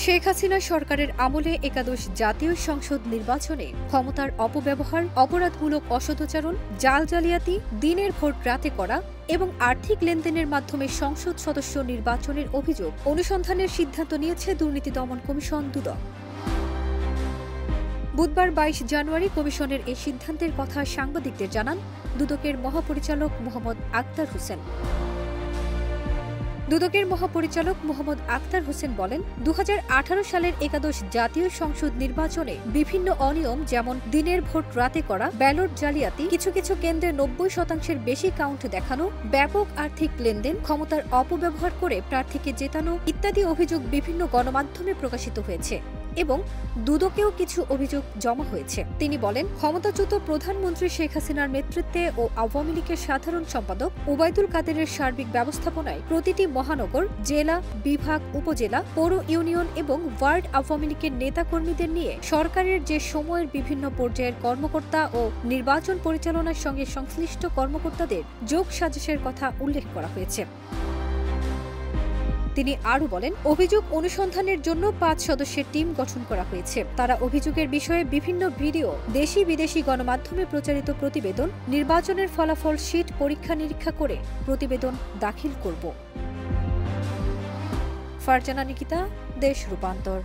শেখ হাসিনা সরকারের আমলে একাদশ জাতীয় সংসদ নির্বাচনে ক্ষমতার অপব্যবহার, অপরাধমূলক অসদাচরণ, জাল জালিয়াতি, দিনের ভোট রাতে করা এবং আর্থিক লেনদেনের মাধ্যমে সংসদ সদস্য নির্বাচনের অভিযোগ অনুসন্ধানের সিদ্ধান্ত নিয়েছে দুর্নীতি দমন কমিশন দুদক। বুধবার ২২ জানুয়ারি কমিশনের এই সিদ্ধান্তের কথা সাংবাদিকদের জানান দুদকের মহাপরিচালক মোহাম্মদ আক্তার হোসেন। দুদকের মহাপরিচালক মোহাম্মদ আক্তার হোসেন বলেন, ২০১৮ সালের একাদশ জাতীয় সংসদ নির্বাচনে বিভিন্ন অনিয়ম যেমন দিনের ভোট রাতে করা, ব্যালট জালিয়াতি, কিছু কিছু কেন্দ্রে ৯০% বেশি কাউন্ট দেখানো, ব্যাপক আর্থিক লেনদেন, ক্ষমতার অপব্যবহার করে প্রার্থীকে জেতানো ইত্যাদি অভিযোগ বিভিন্ন গণমাধ্যমে প্রকাশিত হয়েছে এবং দুদকেও কিছু অভিযোগ জমা হয়েছে। তিনি বলেন, ক্ষমতাচ্যুত প্রধানমন্ত্রী শেখ হাসিনার নেতৃত্বে ও আওয়ামী লীগের সাধারণ সম্পাদক ওবায়দুল কাদেরের সার্বিক ব্যবস্থাপনায় প্রতিটি মহানগর, জেলা, বিভাগ, উপজেলা, পৌর ইউনিয়ন এবং ওয়ার্ড আওয়ামী লীগের নেতাকর্মীদের নিয়ে সরকারের যে সময়ের বিভিন্ন পর্যায়ের কর্মকর্তা ও নির্বাচন পরিচালনার সঙ্গে সংশ্লিষ্ট কর্মকর্তাদের যোগ সাজেশের কথা উল্লেখ করা হয়েছে। তিনি আরও বলেন, অভিযোগ অনুসন্ধানের জন্য ৫ সদস্যের টিম গঠন করা হয়েছে। তারা অভিযোগের বিষয়ে বিভিন্ন ভিডিও, দেশি বিদেশি গণমাধ্যমে প্রচারিত প্রতিবেদন, নির্বাচনের ফলাফল শীট পরীক্ষা নিরীক্ষা করে প্রতিবেদন দাখিল করব। ফারজানা নিকিতা, দেশ রূপান্তর।